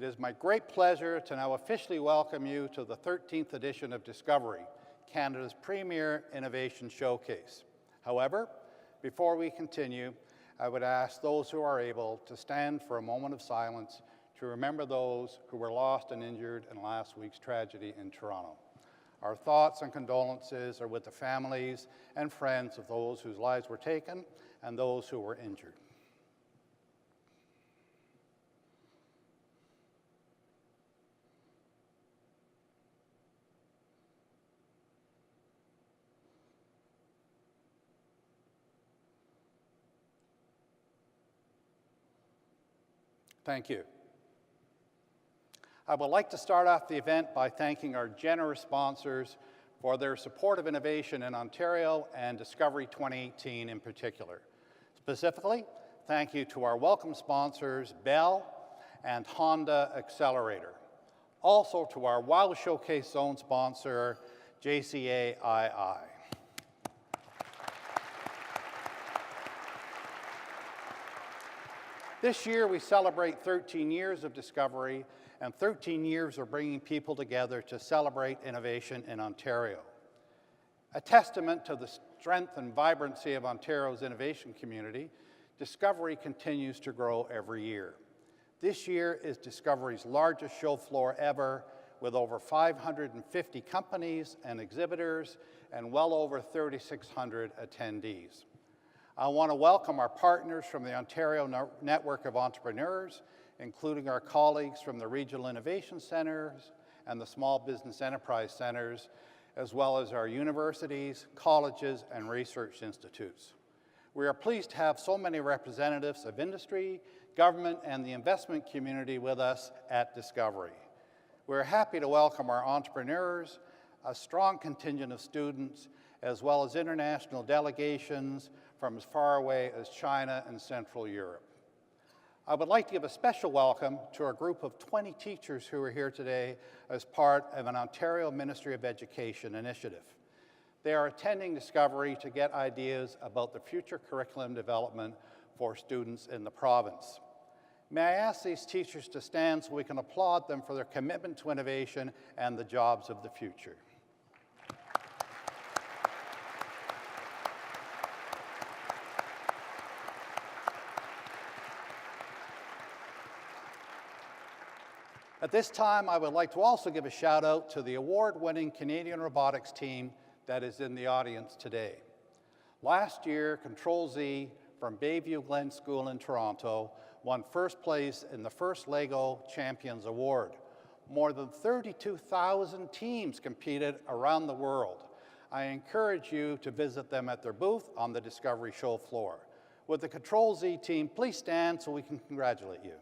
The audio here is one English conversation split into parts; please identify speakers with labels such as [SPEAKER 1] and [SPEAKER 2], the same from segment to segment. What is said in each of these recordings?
[SPEAKER 1] It is my great pleasure to now officially welcome you to the 13th edition of Discovery, Canada's premier innovation showcase. However, before we continue, I would ask those who are able to stand for a moment of silence to remember those who were lost and injured in last week's tragedy in Toronto. Our thoughts and condolences are with the families and friends of those whose lives were taken and those who were injured. Thank you. I would like to start off the event by thanking our generous sponsors for their support of innovation in Ontario and Discovery 2018 in particular. Specifically, thank you to our welcome sponsors, Bell and Honda Accelerator. Also to our Wow Showcase Zone sponsor, JCAII. This year, we celebrate 13 years of Discovery and 13 years of bringing people together to celebrate innovation in Ontario. A testament to the strength and vibrancy of Ontario's innovation community, Discovery continues to grow every year. This year is Discovery's largest show floor ever, with over 550 companies and exhibitors and well over 3,600 attendees. I want to welcome our partners from the Ontario Network of Entrepreneurs, including our colleagues from the Regional Innovation Centres and the Small Business Enterprise Centres, as well as our universities, colleges, and research institutes. We are pleased to have so many representatives of industry, government, and the investment community with us at Discovery. We're happy to welcome our entrepreneurs, a strong contingent of students, as well as international delegations from as far away as China and Central Europe. I would like to give a special welcome to our group of 20 teachers who are here today as part of an Ontario Ministry of Education initiative. They are attending Discovery to get ideas about the future curriculum development for students in the province. May I ask these teachers to stand so we can applaud them for their commitment to innovation and the jobs of the future. At this time, I would like to also give a shout out to the award-winning Canadian robotics team that is in the audience today. Last year, Control-Z from Bayview Glen School in Toronto won first place in the first LEGO Champions Award. More than 32,000 teams competed around the world. I encourage you to visit them at their booth on the Discovery show floor. Would the Control-Z team please stand so we can congratulate you?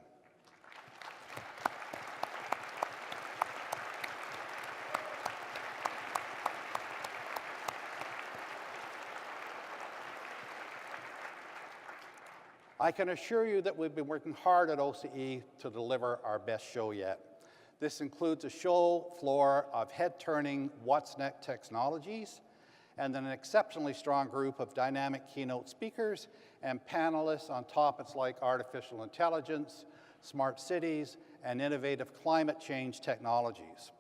[SPEAKER 1] I can assure you that we've been working hard at OCE to deliver our best show yet. This includes a show floor of head-turning What's Next technologies and an exceptionally strong group of dynamic keynote speakers and panelists on topics like artificial intelligence, smart cities, and innovative climate change technologies.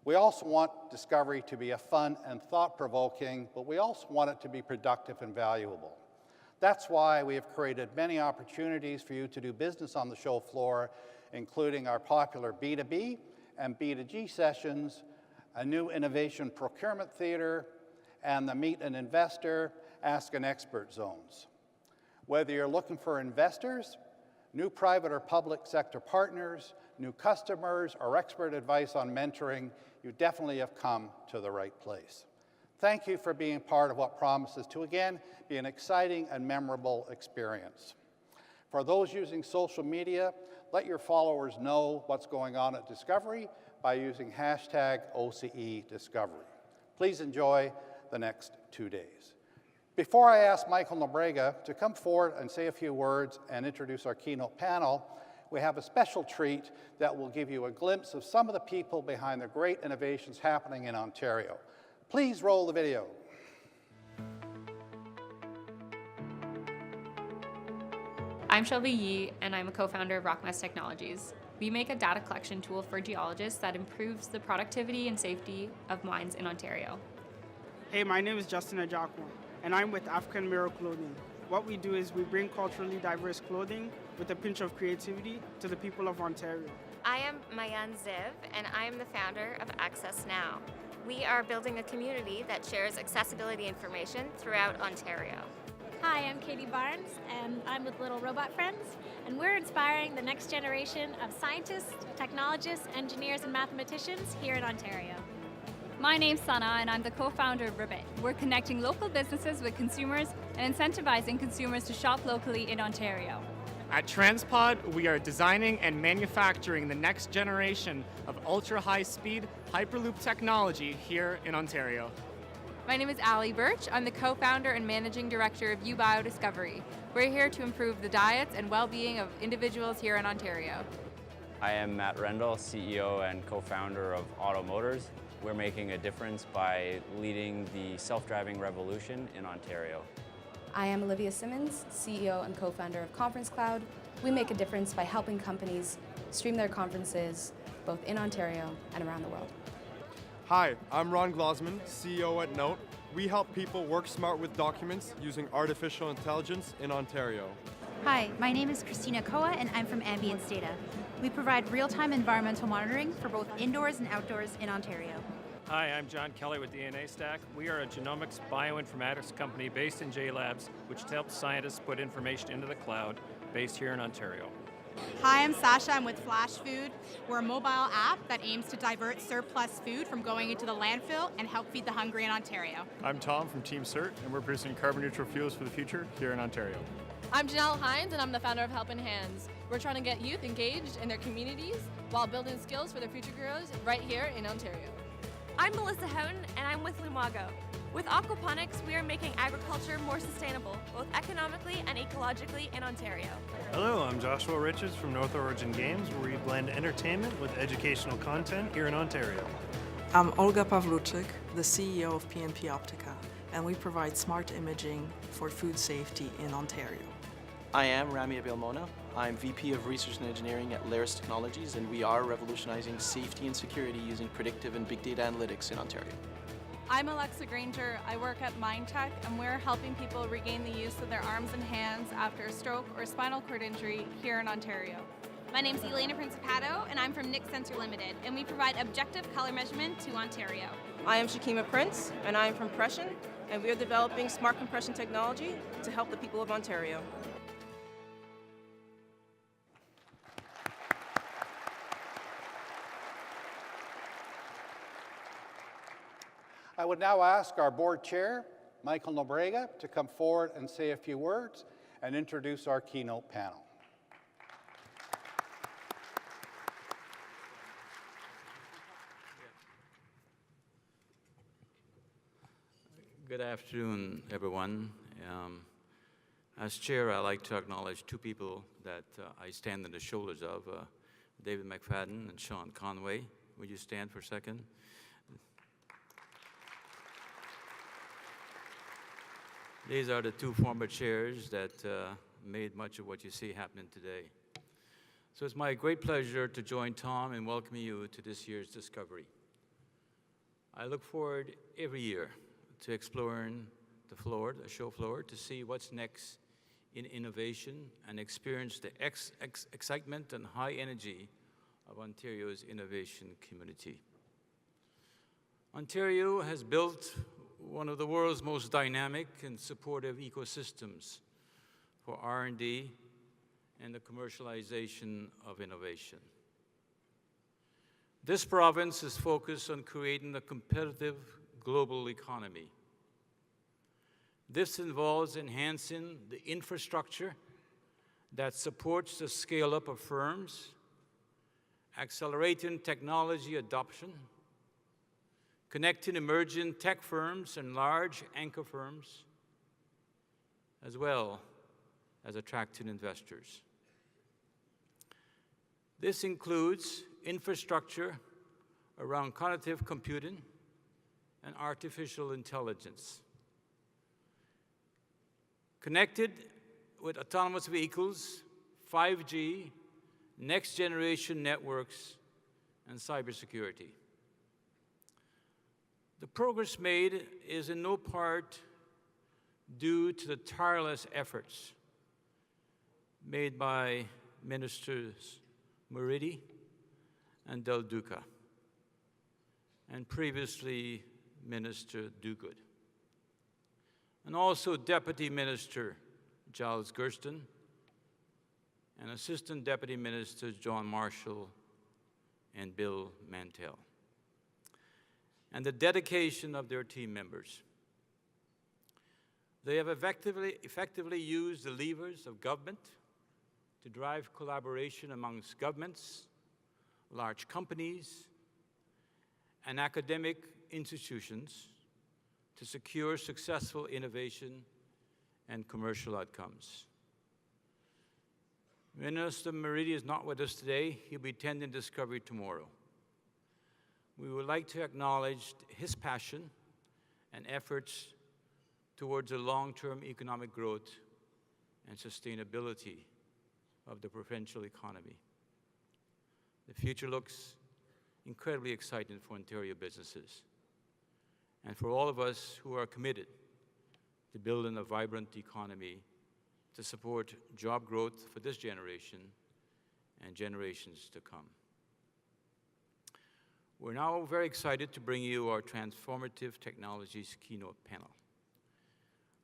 [SPEAKER 1] We also want Discovery to be a fun and thought-provoking, but we also want it to be productive and valuable. That's why we have created many opportunities for you to do business on the show floor, including our popular B2B and B2G sessions, a new innovation procurement theater, and the Meet an Investor, Ask an Expert zones. Whether you're looking for investors, new private or public sector partners, new customers, or expert advice on mentoring, you definitely have come to the right place. Thank you for being part of what promises to, again, be an exciting and memorable experience. For those using social media, let your followers know what's going on at Discovery by using hashtag OCE Discovery. Please enjoy the next 2 days. Before I ask Michael Nobrega to come forward and say a few words and introduce our keynote panel, we have a special treat that will give you a glimpse of some of the people behind the great innovations happening in Ontario. Please roll the video.
[SPEAKER 2] I'm Shelby Yee, and I'm a co-founder of RockMess Technologies. We make a data collection tool for geologists that improves the productivity and safety of mines in Ontario.
[SPEAKER 3] Hey, my name is Justin Ajakwa, and I'm with African Mirror Clothing. What we do is we bring culturally diverse clothing with a pinch of creativity to the people of Ontario.
[SPEAKER 4] I am Mayan Ziv, and I am the founder of Access Now. We are building a community that shares accessibility information throughout Ontario.
[SPEAKER 5] Hi, I'm Katie Barnes, and I'm with Little Robot Friends, and we're inspiring the next generation of scientists, technologists, engineers, and mathematicians here in Ontario.
[SPEAKER 6] My name's Sana, and I'm the co-founder of Ribbit. We're connecting local businesses with consumers and incentivizing consumers to shop locally in Ontario.
[SPEAKER 7] At Transpod, we are designing and manufacturing the next generation of ultra-high-speed Hyperloop technology here in Ontario.
[SPEAKER 8] My name is Allie Birch. I'm the co-founder and managing director of UBioDiscovery. We're here to improve the diets and well-being of individuals here in Ontario.
[SPEAKER 9] I am Matt Rendell, CEO and co-founder of Auto Motors. We're making a difference by leading the self-driving revolution in Ontario.
[SPEAKER 10] I am Olivia Simmons, CEO and co-founder of Conference Cloud. We make a difference by helping companies stream their conferences both in Ontario and around the world.
[SPEAKER 11] Hi, I'm Ron Glosman, CEO at Note. We help people work smart with documents using artificial intelligence in Ontario.
[SPEAKER 12] Hi, my name is Christina Koa, and I'm from Ambience Data. We provide real-time environmental monitoring for both indoors and outdoors in Ontario.
[SPEAKER 13] Hi, I'm John Kelly with DNA Stack. We are a genomics bioinformatics company based in JLabs, which helps scientists put information into the cloud, based here in Ontario.
[SPEAKER 14] Hi, I'm Sasha. I'm with Flash Food. We're a mobile app that aims to divert surplus food from going into the landfill and help feed the hungry in Ontario.
[SPEAKER 15] I'm Tom from Team CERT, and we're producing carbon-neutral fuels for the future here in Ontario.
[SPEAKER 16] I'm Janelle Hines, and I'm the founder of Helping Hands. We're trying to get youth engaged in their communities while building skills for their future careers right here in Ontario.
[SPEAKER 17] I'm Melissa Houghton, and I'm with Lumago. With aquaponics, we are making agriculture more sustainable, both economically and ecologically in Ontario.
[SPEAKER 18] Hello, I'm Joshua Richards from North Origin Games, where we blend entertainment with educational content here in Ontario.
[SPEAKER 19] I'm Olga Pawluczyk, the CEO of PNP Optica, and we provide smart imaging for food safety in Ontario.
[SPEAKER 20] I am Rami Abilmona. I'm VP of Research and Engineering at Larus Technologies, and we are revolutionizing safety and security using predictive and big data analytics in Ontario.
[SPEAKER 21] I'm Alexa Granger. I work at MindTech, and we're helping people regain the use of their arms and hands after a stroke or spinal cord injury here in Ontario.
[SPEAKER 22] My name's Elena Principato, and I'm from Nick Sensor Limited, and we provide objective color measurement to Ontario.
[SPEAKER 23] I am Shakima Prince, and I am from Pression, and we are developing smart compression technology to help the people of Ontario.
[SPEAKER 1] I would now ask our board chair, Michael Nobrega, to come forward and say a few words and introduce our keynote panel.
[SPEAKER 24] Good afternoon, everyone. As chair, I'd like to acknowledge two people that I stand on the shoulders of, David McFadden and Shawn Conway. Would you stand for a second? These are the two former chairs that made much of what you see happening today. So it's my great pleasure to join Tom in welcoming you to this year's Discovery. I look forward every year to exploring the show floor, to see what's next in innovation and experience the excitement and high energy of Ontario's innovation community. Ontario has built one of the world's most dynamic and supportive ecosystems for R&D and the commercialization of innovation. This province is focused on creating a competitive global economy. This involves enhancing the infrastructure that supports the scale-up of firms, accelerating technology adoption, connecting emerging tech firms and large anchor firms, as well as attracting investors. This includes infrastructure around cognitive computing and artificial intelligence. Connected with autonomous vehicles, 5G, next-generation networks, and cybersecurity. The progress made is in no part due to the tireless efforts made by Ministers Moridi and Del Duca, and previously Minister Duguid, and also Deputy Minister Giles Gersten and Assistant Deputy Ministers John Marshall and Bill Mantell, and the dedication of their team members. They have effectively used the levers of government to drive collaboration amongst governments, large companies, and academic institutions to secure successful innovation and commercial outcomes. Minister Moridi is not with us today. He'll be attending Discovery tomorrow. We would like to acknowledge his passion and efforts towards the long-term economic growth and sustainability of the provincial economy. The future looks incredibly exciting for Ontario businesses and for all of us who are committed to building a vibrant economy to support job growth for this generation and generations to come. We're now very excited to bring you our Transformative Technologies Keynote Panel.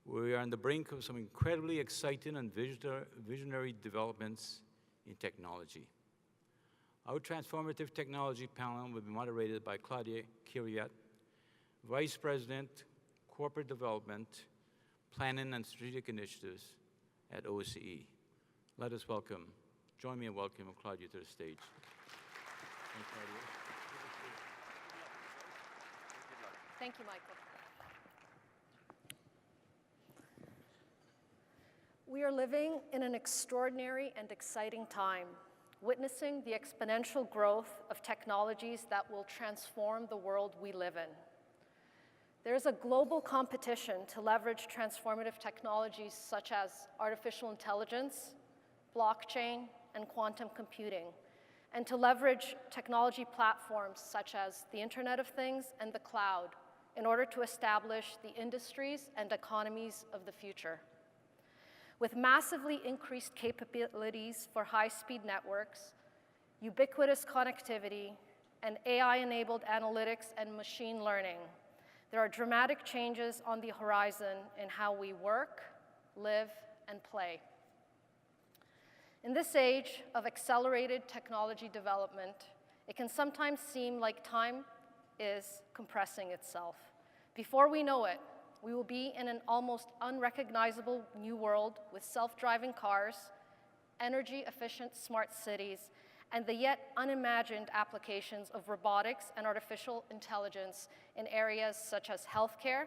[SPEAKER 24] We are on the brink of some incredibly exciting and visionary developments in technology. Our Transformative Technology Panel will be moderated by Claudia, Vice President, Corporate Development, Planning and Strategic Initiatives at OCE. Let us join me in welcoming Claudia to the stage.
[SPEAKER 2] Thank you, Michael. We are living in an extraordinary and exciting time, witnessing the exponential growth of technologies that will transform the world we live in. There is a global competition to leverage transformative technologies such as artificial intelligence, blockchain, and quantum computing, and to leverage technology platforms such as the Internet of Things and the cloud in order to establish the industries and economies of the future. With massively increased capabilities for high-speed networks, ubiquitous connectivity, and AI-enabled analytics and machine learning, there are dramatic changes on the horizon in how we work, live, and play. In this age of accelerated technology development, it can sometimes seem like time is compressing itself. Before we know it, we will be in an almost unrecognizable new world with self-driving cars, energy-efficient smart cities, and the yet unimagined applications of robotics and artificial intelligence in areas such as healthcare,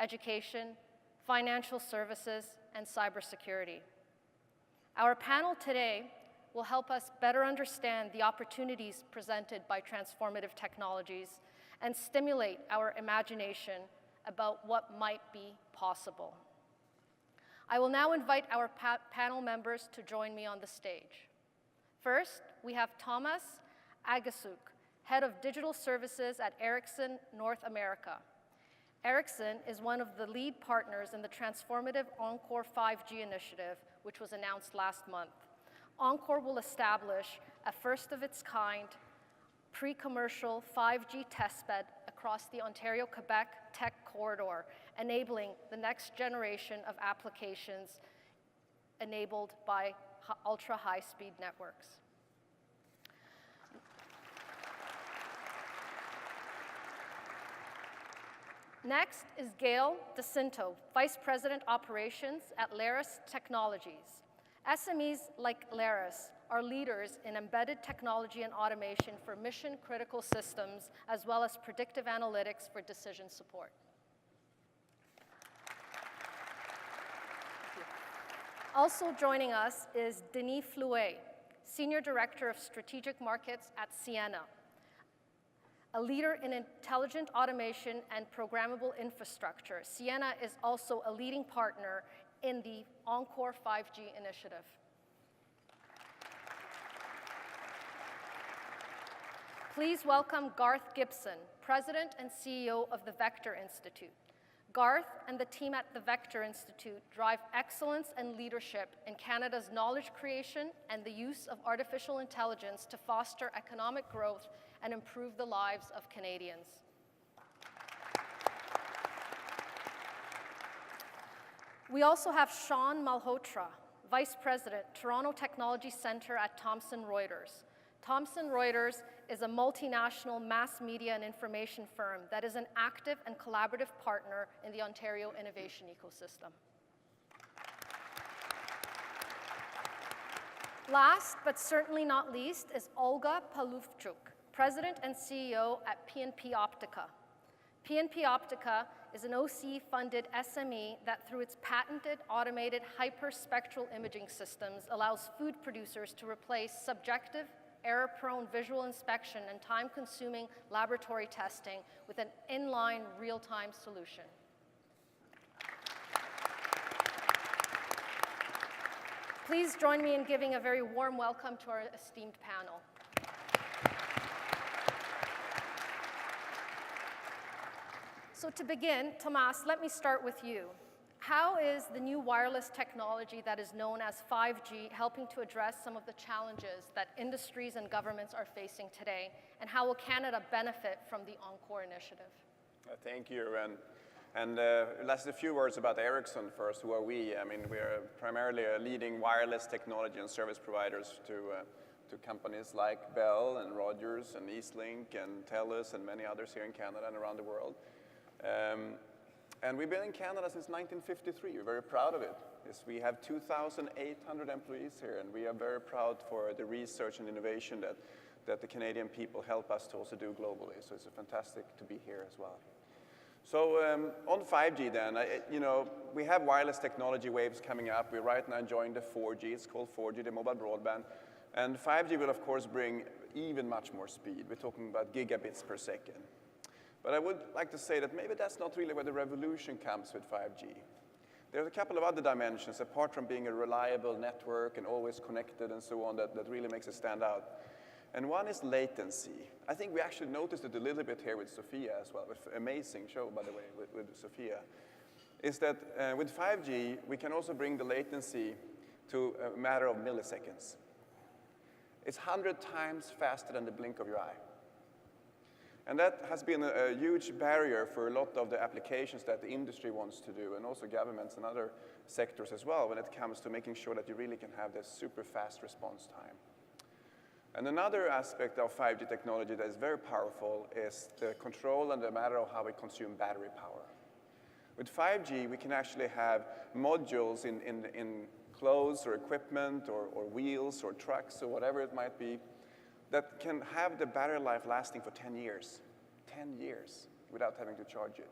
[SPEAKER 2] education, financial services, and cybersecurity. Our panel today will help us better understand the opportunities presented by transformative technologies and stimulate our imagination about what might be possible. I will now invite our panel members to join me on the stage. First, we have Tomas Ageskog, Head of Digital Services at Ericsson North America. Ericsson is one of the lead partners in the transformative Encore 5G initiative, which was announced last month. Encore will establish a first-of-its-kind pre-commercial 5G testbed across the Ontario-Quebec tech corridor, enabling the next generation of applications enabled by ultra-high-speed networks. Next is Gail de Cintio, Vice President Operations at Larus Technologies. SMEs like Larus are leaders in embedded technology and automation for mission-critical systems, as well as predictive analytics for decision support. Also joining us is Denis Fluet, Senior Director of Strategic Markets at Ciena, a leader in intelligent automation and programmable infrastructure. Ciena is also a leading partner in the Encore 5G initiative. Please welcome Garth Gibson, President and CEO of the Vector Institute. Garth and the team at the Vector Institute drive excellence and leadership in Canada's knowledge creation and the use of artificial intelligence to foster economic growth and improve the lives of Canadians. We also have Shawn Malhotra, Vice President, Toronto Technology Centre at Thomson Reuters. Thomson Reuters is a multinational mass media and information firm that is an active and collaborative partner in the Ontario innovation ecosystem. Last, but certainly not least, is Olga Pawluczyk, President and CEO at PNP Optica. PNP Optica is an OC-funded SME that, through its patented automated hyperspectral imaging systems, allows food producers to replace subjective, error-prone visual inspection and time-consuming laboratory testing with an inline, real-time solution. Please join me in giving a very warm welcome to our esteemed panel. So to begin, Tomas, let me start with you. How is the new wireless technology that is known as 5G helping to address some of the challenges that industries and governments are facing today? And how will Canada benefit from the Encore initiative?
[SPEAKER 3] Thank you. And let's a few words about Ericsson first. Who are we? I mean, we are primarily a leading wireless technology and service providers to companies like Bell and Rogers and Eastlink and TELUS and many others here in Canada and around the world. And we've been in Canada since 1953. We're very proud of it. We have 2,800 employees here, and we are very proud for the research and innovation that the Canadian people help us to also do globally. So it's fantastic to be here as well. So on 5G then, we have wireless technology waves coming up. We're right now enjoying the 4G. It's called 4G, the mobile broadband. And 5G will, of course, bring even much more speed. We're talking about gigabits per second. But I would like to say that maybe that's not really where the revolution comes with 5G. There's a couple of other dimensions, apart from being a reliable network and always connected and so on, that really makes it stand out. And one is latency. I think we actually noticed it a little bit here with Sophia as well, with amazing show, by the way, with Sophia, is that with 5G, we can also bring the latency to a matter of milliseconds. It's 100 times faster than the blink of your eye. And that has been a huge barrier for a lot of the applications that the industry wants to do, and also governments and other sectors as well, when it comes to making sure that you really can have this super fast response time. And another aspect of 5G technology that is very powerful is the control and the matter of how we consume battery power. With 5G, we can actually have modules in clothes or equipment or wheels or trucks or whatever it might be, that can have the battery life lasting for 10 years, 10 years, without having to charge it.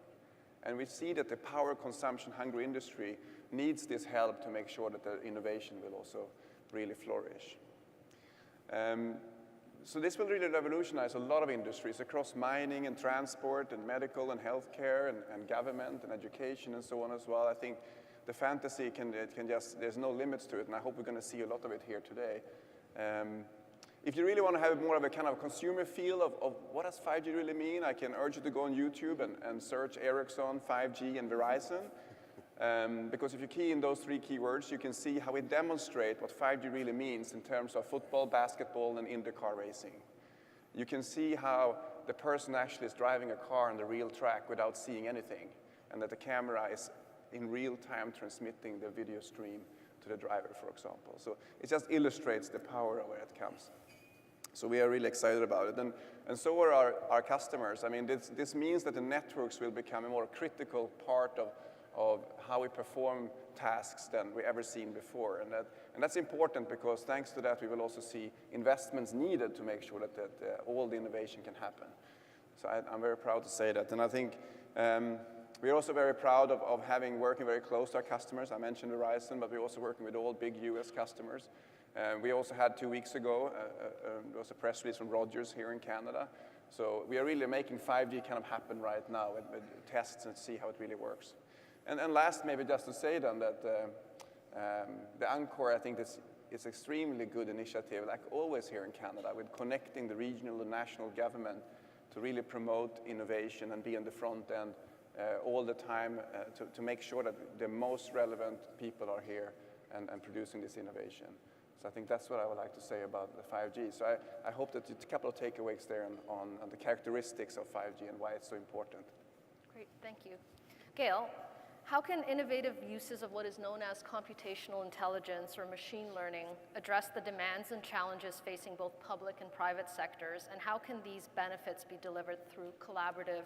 [SPEAKER 3] And we see that the power consumption hungry industry needs this help to make sure that the innovation will also really flourish. So this will really revolutionize a lot of industries across mining and transport and medical and healthcare and government and education and so on as well. I think the fantasy there's no limits to it, and I hope we're going to see a lot of it here today. If you really want to have more of a kind of consumer feel of what does 5G really mean, I can urge you to go on YouTube and search Ericsson, 5G, and Verizon. Because if you key in those three keywords, you can see how we demonstrate what 5G really means in terms of football, basketball, and IndyCar racing. You can see how the person actually is driving a car on the real track without seeing anything, and that the camera is in real time transmitting the video stream to the driver, for example. So it just illustrates the power of where it comes. So we are really excited about it, and so are our customers. I mean, this means that the networks will become a more critical part of how we perform tasks than we ever seen before, and that's important because thanks to that we will also see investments needed to make sure that all the innovation can happen. So I'm very proud to say that, and I think we're also very proud of working very close to our customers. I mentioned Verizon, but we're also working with all big US customers. We also had 2 weeks ago, there was a press release from Rogers here in Canada. So we are really making 5G kind of happen right now with tests and see how it really works. And last, maybe just to say then that the Encore, I think it's extremely good initiative, like always here in Canada, with connecting the regional and national government to really promote innovation and be on the front end all the time to make sure that the most relevant people are here and producing this innovation. So I think that's what I would like to say about the 5G. So I hope that it's a couple of takeaways there on the characteristics of 5G and why it's so important.
[SPEAKER 2] Great, thank you. Gail, how can innovative uses of what is known as computational intelligence or machine learning address the demands and challenges facing both public and private sectors, and how can these benefits be delivered through collaborative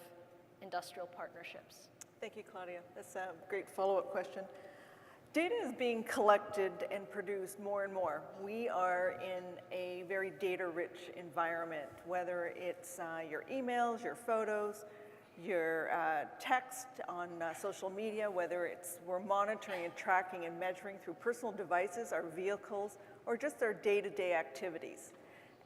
[SPEAKER 2] industrial partnerships?
[SPEAKER 4] Thank you, Claudia. That's a great follow-up question. Data is being collected and produced more and more. We are in a very data-rich environment, whether it's your emails, your photos, your text on social media, whether it's we're monitoring and tracking and measuring through personal devices, our vehicles, or just our day-to-day activities.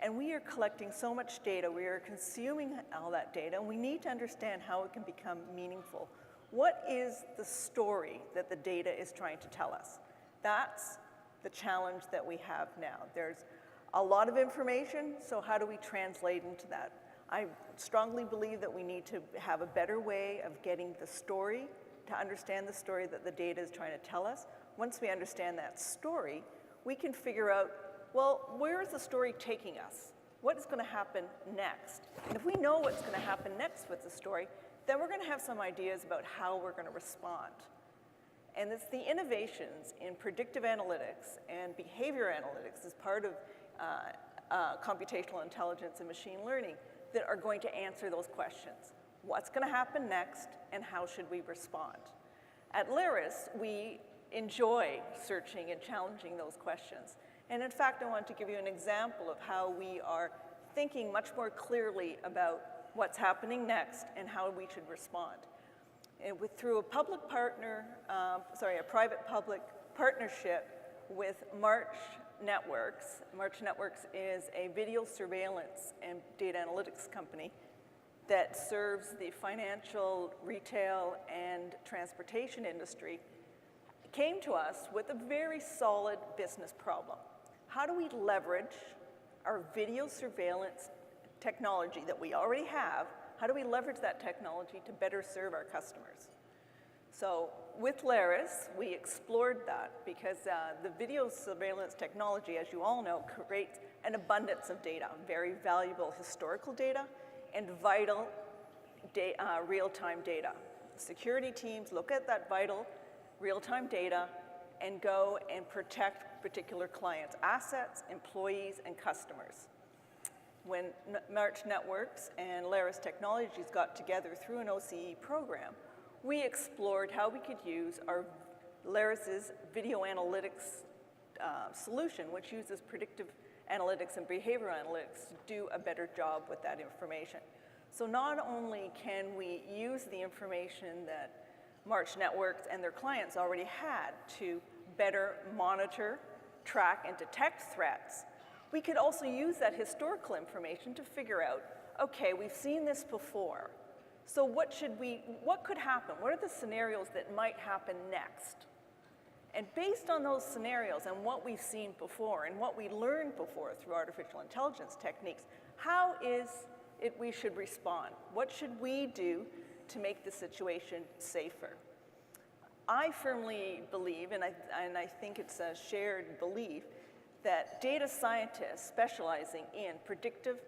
[SPEAKER 4] And we are collecting so much data, we are consuming all that data, and we need to understand how it can become meaningful. What is the story that the data is trying to tell us? That's the challenge that we have now. There's a lot of information, so how do we translate into that? I strongly believe that we need to have a better way of getting the story, to understand the story that the data is trying to tell us. Once we understand that story, we can figure out, well, where is the story taking us? What is going to happen next? And if we know what's going to happen next with the story, then we're going to have some ideas about how we're going to respond. And it's the innovations in predictive analytics and behavior analytics as part of computational intelligence and machine learning that are going to answer those questions. What's going to happen next, and how should we respond? At Larus, we enjoy searching and challenging those questions. And in fact, I want to give you an example of how we are thinking much more clearly about what's happening next and how we should respond. And through a private-public partnership with March Networks. March Networks is a video surveillance and data analytics company that serves the financial, retail, and transportation industry, came to us with a very solid business problem. How do we leverage our video surveillance technology that we already have? How do we leverage that technology to better serve our customers? So with Larus, we explored that because the video surveillance technology, as you all know, creates an abundance of data, very valuable historical data and vital real-time data. Security teams look at that vital real-time data and go and protect particular clients' assets, employees, and customers. When March Networks and Larus Technologies got together through an OCE program, we explored how we could use our Larus's video analytics solution, which uses predictive analytics and behavioral analytics to do a better job with that information. So not only can we use the information that March Networks and their clients already had to better monitor, track, and detect threats, we could also use that historical information to figure out, okay, we've seen this before. So what could happen? What are the scenarios that might happen next? And based on those scenarios and what we've seen before and what we learned before through artificial intelligence techniques, how is it we should respond? What should we do to make the situation safer? I firmly believe, and I think it's a shared belief, that data scientists specializing in predictive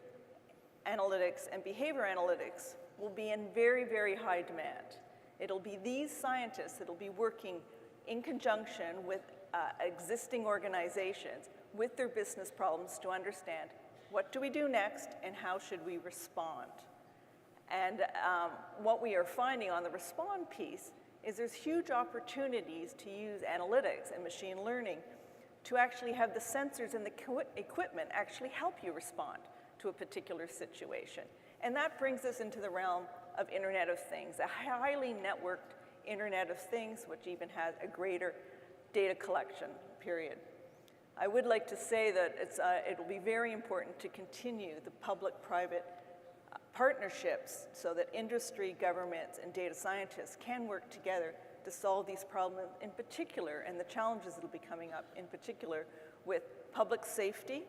[SPEAKER 4] analytics and behavior analytics will be in very, very high demand. It'll be these scientists that'll be working in conjunction with existing organizations with their business problems to understand what do we do next and how should we respond. And what we are finding on the respond piece is there's huge opportunities to use analytics and machine learning to actually have the sensors and the equipment actually help you respond to a particular situation. And that brings us into the realm of Internet of Things, a highly networked Internet of Things, which even has a greater data collection, period. I would like to say that it'll be very important to continue the public-private partnerships so that industry, governments, and data scientists can work together to solve these problems in particular, and the challenges that will be coming up in particular with public safety,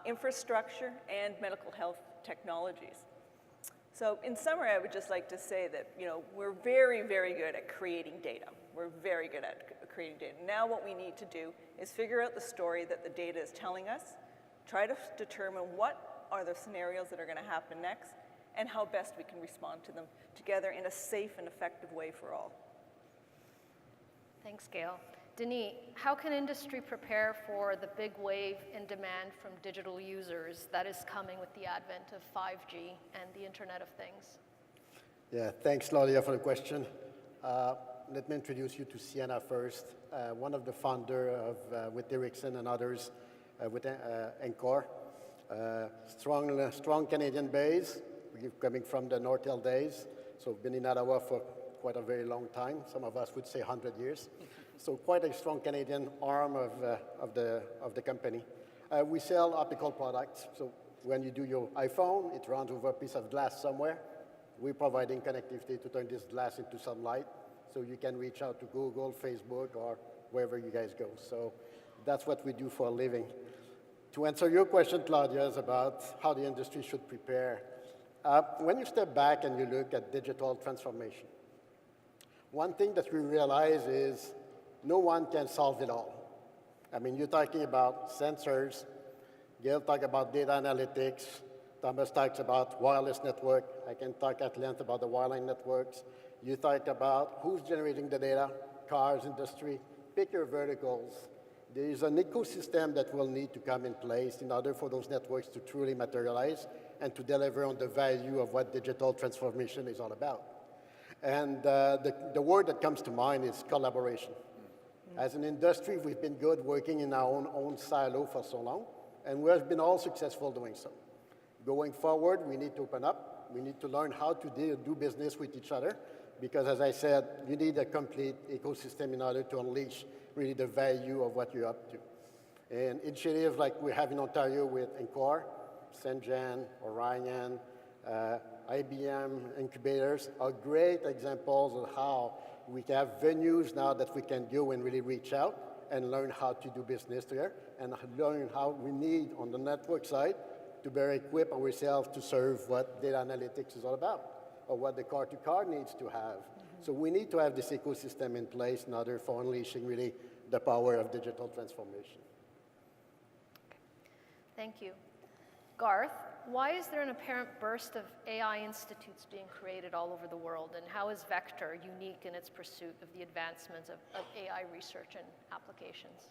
[SPEAKER 4] infrastructure, and medical health technologies. So in summary, I would just like to say that, we're very, very good at creating data. We're very good at creating data. Now what we need to do is figure out the story that the data is telling us, try to determine what are the scenarios that are going to happen next, and how best we can respond to them together in a safe and effective way for all.
[SPEAKER 2] Thanks, Gail. Denis, how can industry prepare for the big wave in demand from digital users that is coming with the advent of 5G and the Internet of Things?
[SPEAKER 5] Yeah, thanks, Claudia, for the question. Let me introduce you to Ciena first. One of the founder of, with Ericsson and others, with Corr. Strong Canadian base, coming from the Nortel days. So been in Ottawa for quite a very long time. Some of us would say 100 years. So quite a strong Canadian arm of the company. We sell optical products. So when you do your iPhone, it runs over a piece of glass somewhere. We're providing connectivity to turn this glass into sunlight, so you can reach out to Google, Facebook, or wherever you guys go. So that's what we do for a living. To answer your question, Claudia, is about how the industry should prepare. When you step back and you look at digital transformation, one thing that we realize is no one can solve it all. I mean, you're talking about sensors. Gail talked about data analytics. Thomas talks about wireless network. I can talk at length about the wireline networks. You talk about who's generating the data, cars, industry. Pick your verticals. There is an ecosystem that will need to come in place in order for those networks to truly materialize and to deliver on the value of what digital transformation is all about. And the word that comes to mind is collaboration. As an industry, we've been good working in our own silo for so long, and we have been all successful doing so. Going forward, we need to open up. We need to learn how to do business with each other, because as I said, you need a complete ecosystem in order to unleash really the value of what you're up to. And initiatives like we have in Ontario with Corr, Sengen, Orion, IBM incubators are great examples of how we have venues now that we can go and really reach out and learn how to do business there, and learn how we need on the network side to better equip ourselves to serve what data analytics is all about, or what the car-to-car needs to have. So we need to have this ecosystem in place in order for unleashing really the power of digital transformation.
[SPEAKER 2] Thank you. Garth, why is there an apparent burst of AI institutes being created all over the world, and how is Vector unique in its pursuit of the advancements of AI research and applications?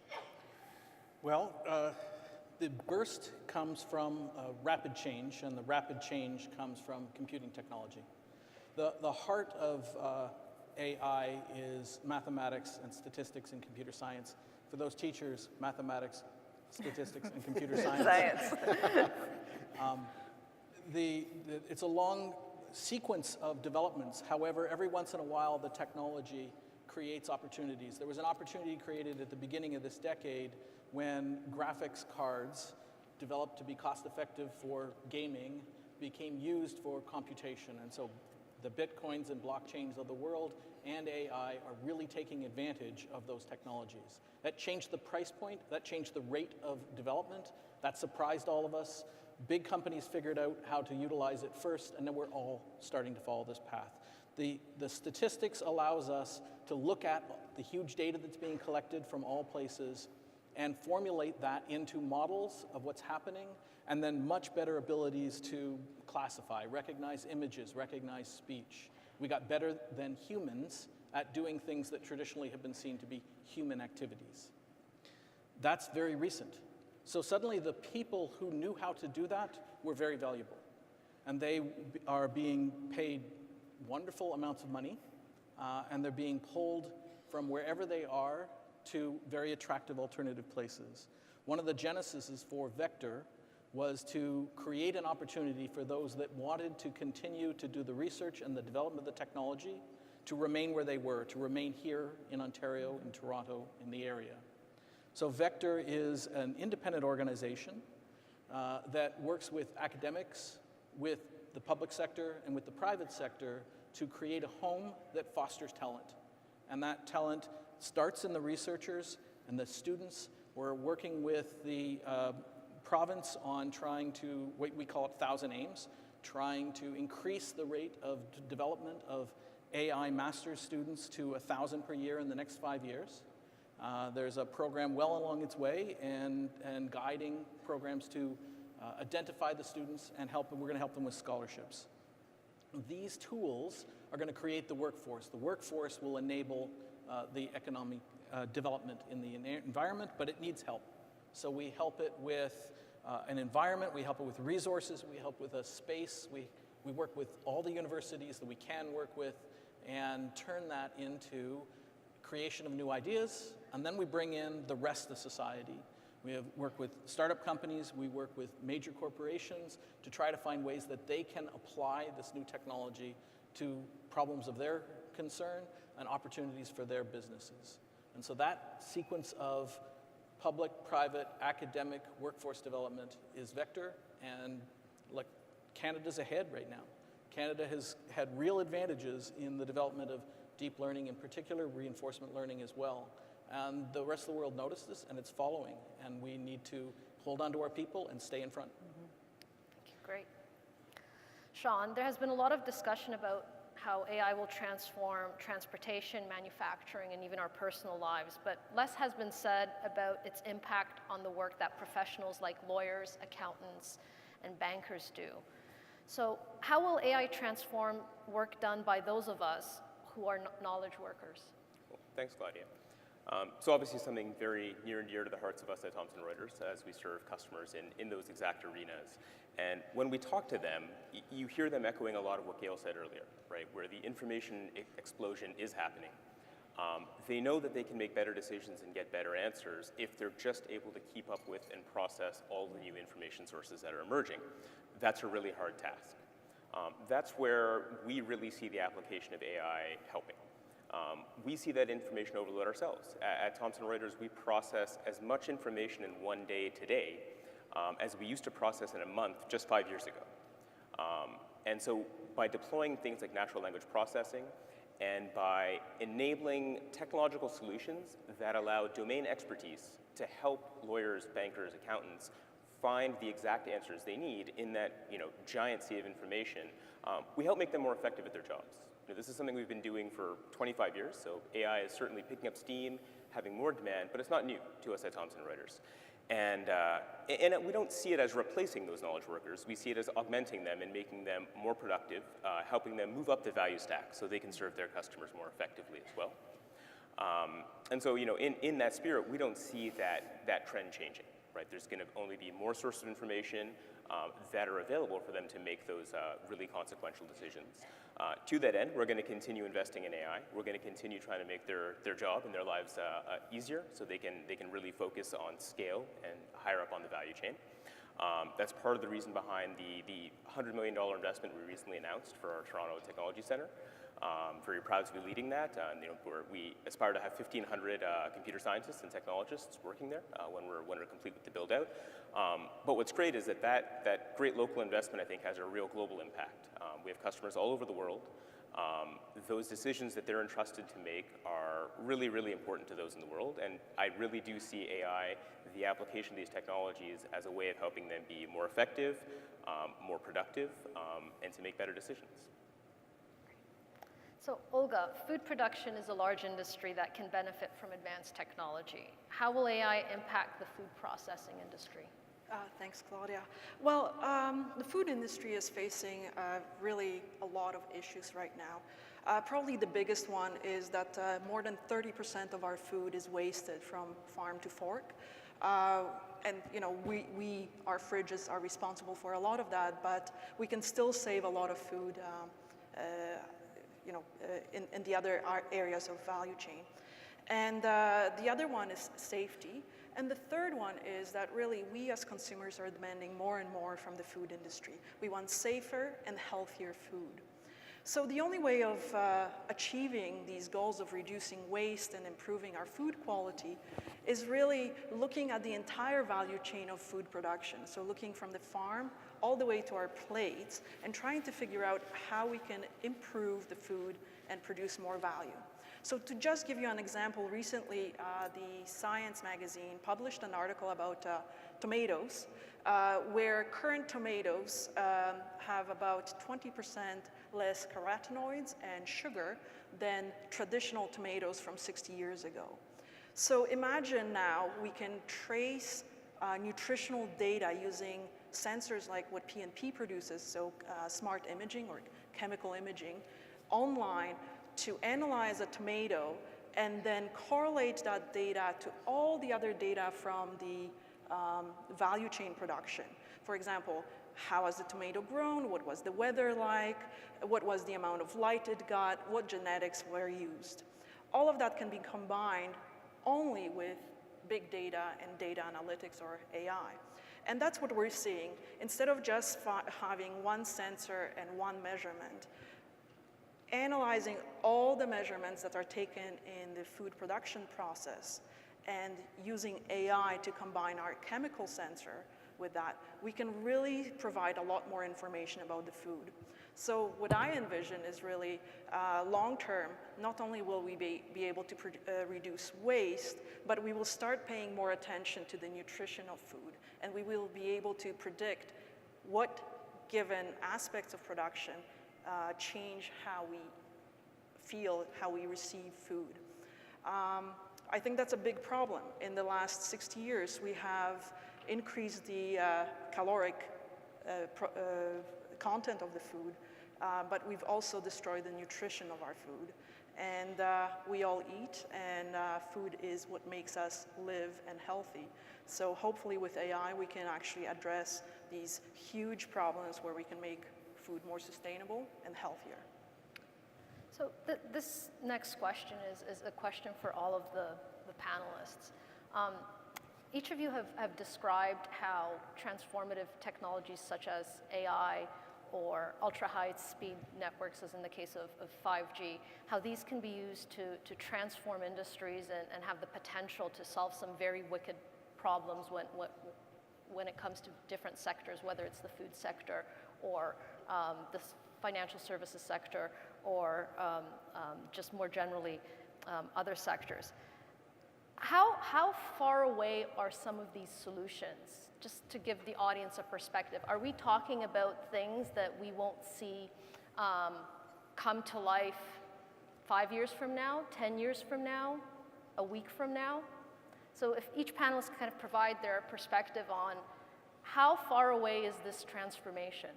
[SPEAKER 6] Well, the burst comes from rapid change, and the rapid change comes from computing technology. The heart of AI is mathematics and statistics and computer science. For those teachers, mathematics, statistics, and computer science. It's a long sequence of developments. However, every once in a while, the technology creates opportunities. There was an opportunity created at the beginning of this decade when graphics cards, developed to be cost-effective for gaming, became used for computation. And so the bitcoins and blockchains of the world and AI are really taking advantage of those technologies. That changed the price point, that changed the rate of development, that surprised all of us. Big companies figured out how to utilize it first, and then we're all starting to follow this path. The statistics allows us to look at the huge data that's being collected from all places and formulate that into models of what's happening, and then much better abilities to classify, recognize images, recognize speech. We got better than humans at doing things that traditionally have been seen to be human activities. That's very recent. So suddenly the people who knew how to do that were very valuable. And they are being paid wonderful amounts of money, and they're being pulled from wherever they are to very attractive alternative places. One of the genesis for Vector was to create an opportunity for those that wanted to continue to do the research and the development of the technology to remain where they were, to remain here in Ontario, in Toronto, in the area. So Vector is an independent organization that works with academics, with the public sector, and with the private sector to create a home that fosters talent. And that talent starts in the researchers and the students We're working with the province on trying to, we call it 1,000 aims, trying to increase the rate of development of AI master's students to 1,000 per year in the next 5 years. There's a program well along its way and guiding programs to identify the students and we're going to help them with scholarships. These tools are going to create the workforce. The workforce will enable the economic development in the environment, but it needs help. So we help it with an environment, we help it with resources, we help with a space, we work with all the universities that we can work with and turn that into creation of new ideas, and then we bring in the rest of society. We have worked with startup companies, we work with major corporations to try to find ways that they can apply this new technology to problems of their concern and opportunities for their businesses. And so that sequence of public, private, academic, workforce development is vector, and like Canada's ahead right now. Canada has had real advantages in the development of deep learning, in particular reinforcement learning as well. And the rest of the world noticed this, and it's following. And we need to hold on to our people and stay in front.
[SPEAKER 2] Thank you. Great. Shawn, there has been a lot of discussion about how AI will transform transportation, manufacturing, and even our personal lives, but less has been said about its impact on the work that professionals like lawyers, accountants, and bankers do. So how will AI transform work done by those of us who are knowledge workers?
[SPEAKER 7] Well, thanks, Claudia. So obviously something very near and dear to the hearts of us at Thomson Reuters as we serve customers in those exact arenas. And when we talk to them, you hear them echoing a lot of what Gail said earlier, right? Where the information explosion is happening. They know that they can make better decisions and get better answers if they're just able to keep up with and process all the new information sources that are emerging. That's a really hard task. That's where we really see the application of AI helping. We see that information overload ourselves. At Thomson Reuters, we process as much information in one day today as we used to process in a month just 5 years ago. And so by deploying things like natural language processing and by enabling technological solutions that allow domain expertise to help lawyers, bankers, accountants find the exact answers they need in that giant sea of information, we help make them more effective at their jobs. This is something we've been doing for 25 years, so AI is certainly picking up steam, having more demand, but it's not new to us at Thomson Reuters. And we don't see it as replacing those knowledge workers. We see it as augmenting them and making them more productive, helping them move up the value stack so they can serve their customers more effectively as well. And so, in that spirit, we don't see that trend changing, right? There's going to only be more sources of information that are available for them to make those really consequential decisions. To that end, we're going to continue investing in AI. We're going to continue trying to make their job and their lives easier so they can really focus on scale and higher up on the value chain. That's part of the reason behind the $100 million investment we recently announced for our Toronto Technology Center. Very proud to be leading that. We aspire to have 1,500 computer scientists and technologists working there when we're complete with the build out. But what's great is that great local investment, I think, has a real global impact. We have customers all over the world. Those decisions that they're entrusted to make are really, really important to those in the world. And I really do see AI, the application of these technologies, as a way of helping them be more effective, more productive, and to make better decisions.
[SPEAKER 2] So Olga, food production is a large industry that can benefit from advanced technology. How will AI impact the food processing industry?
[SPEAKER 19] Thanks, Claudia. Well, the food industry is facing really a lot of issues right now. Probably the biggest one is that more than 30% of our food is wasted from farm to fork. And our fridges are responsible for a lot of that, but we can still save a lot of food in the other areas of value chain. And the other one is safety. And the third one is that really we as consumers are demanding more and more from the food industry. We want safer and healthier food. So the only way of achieving these goals of reducing waste and improving our food quality is really looking at the entire value chain of food production. So looking from the farm all the way to our plates and trying to figure out how we can improve the food and produce more value. So to just give you an example, recently the Science magazine published an article about tomatoes, where current tomatoes have about 20% less carotenoids and sugar than traditional tomatoes from 60 years ago. So imagine now we can trace nutritional data using sensors like what P&P produces, so smart imaging or chemical imaging, online to analyze a tomato and then correlate that data to all the other data from the value chain production. For example, how has the tomato grown? What was the weather like? What was the amount of light it got? What genetics were used? All of that can be combined only with big data and data analytics or AI. And that's what we're seeing. Instead of just having one sensor and one measurement, analyzing all the measurements that are taken in the food production process and using AI to combine our chemical sensor with that, we can really provide a lot more information about the food. So what I envision is really long-term, not only will we be able to reduce waste, but we will start paying more attention to the nutrition of food, and we will be able to predict what given aspects of production change how we feel, how we receive food. I think that's a big problem. In the last 60 years, we have increased the caloric content of the food, but we've also destroyed the nutrition of our food. And we all eat, and food is what makes us live and healthy. So hopefully with AI, we can actually address these huge problems where we can make food more sustainable and healthier.
[SPEAKER 2] So this next question is a question for all of the panelists. Each of you have described how transformative technologies such as AI or ultra-high speed networks, as in the case of 5G, how these can be used to transform industries and have the potential to solve some very wicked problems when it comes to different sectors, whether it's the food sector or the financial services sector or just more generally other sectors. How far away are some of these solutions? Just to give the audience a perspective, are we talking about things that we won't see come to life 5 years from now, 10 years from now, a week from now? So if each panelist kind of provide their perspective on how far away is this transformation?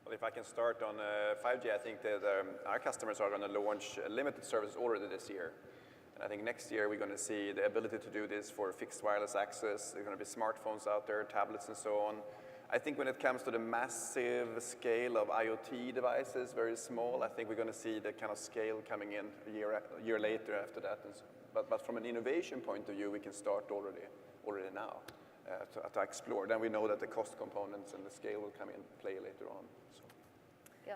[SPEAKER 3] Well, if I can start on 5G, I think that our customers are going to launch limited services already this year. I think next year we're going to see the ability to do this for fixed wireless access. There are going to be smartphones out there, tablets and so on. I think when it comes to the massive scale of IoT devices, very small, I think we're going to see the kind of scale coming in a year later after that. But from an innovation point of view, we can start already now to explore. Then we know that the cost components and the scale will come in play later on. So.
[SPEAKER 2] Yeah.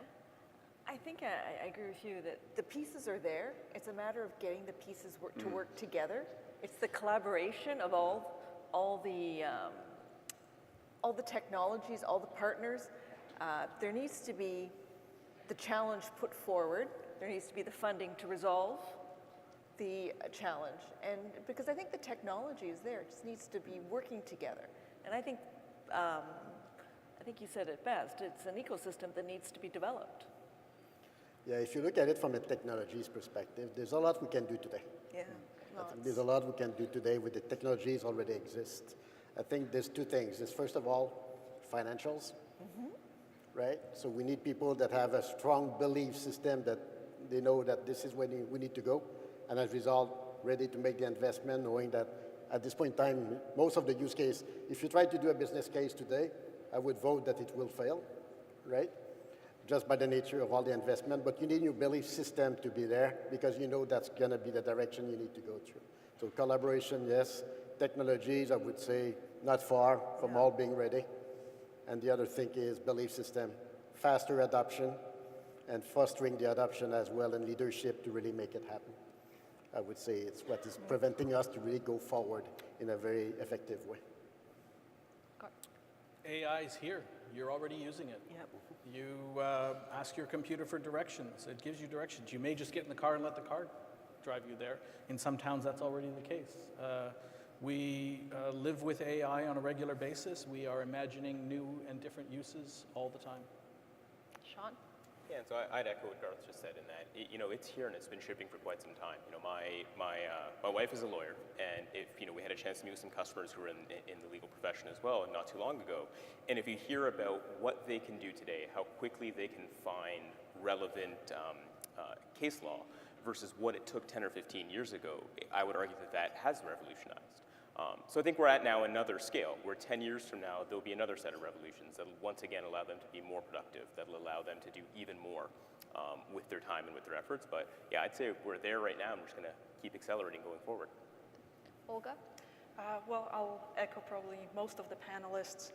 [SPEAKER 8] I think I agree with you that the pieces are there. It's a matter of getting the pieces to work together. It's the collaboration of all the technologies, all the partners. There needs to be the challenge put forward. There needs to be the funding to resolve the challenge. And because I think the technology is there, it just needs to be working together. And I think you said it best. It's an ecosystem that needs to be developed.
[SPEAKER 5] Yeah, if you look at it from a technologies perspective, there's a lot we can do today.
[SPEAKER 8] Yeah,
[SPEAKER 5] I think there's a lot we can do today with the technologies already exist. I think there's two things. There's first of all, financials, right? So we need people that have a strong belief system that they know that this is where we need to go, and as a result, ready to make the investment, knowing that at this point in time, most of the use case, if you try to do a business case today, I would vote that it will fail, right? Just by the nature of all the investment, but you need your belief system to be there because you know that's going to be the direction you need to go through. So collaboration, yes. Technologies, I would say, not far from all being ready. And the other thing is belief system, faster adoption, and fostering the adoption as well and leadership to really make it happen. I would say it's what is preventing us to really go forward in a very effective way.
[SPEAKER 6] AI is here. You're already using it.
[SPEAKER 4] Yep.
[SPEAKER 6] You ask your computer for directions. It gives you directions. You may just get in the car and let the car drive you there. In some towns, that's already the case. We live with AI on a regular basis. We are imagining new and different uses all the time.
[SPEAKER 2] Shawn?
[SPEAKER 7] Yeah, and so I'd echo what Garth just said in that, it's here and it's been shipping for quite some time. My wife is a lawyer, and if, we had a chance to meet with some customers who are in the legal profession as well, not too long ago, and if you hear about what they can do today, how quickly they can find relevant case law versus what it took 10 or 15 years ago, I would argue that has revolutionized. So I think we're at now another scale, where 10 years from now, there'll be another set of revolutions that'll once again allow them to be more productive, that'll allow them to do even more with their time and with their efforts. But yeah, I'd say we're there right now, and we're just going to keep accelerating going forward.
[SPEAKER 2] Olga?
[SPEAKER 19] Well, I'll echo probably most of the panelists.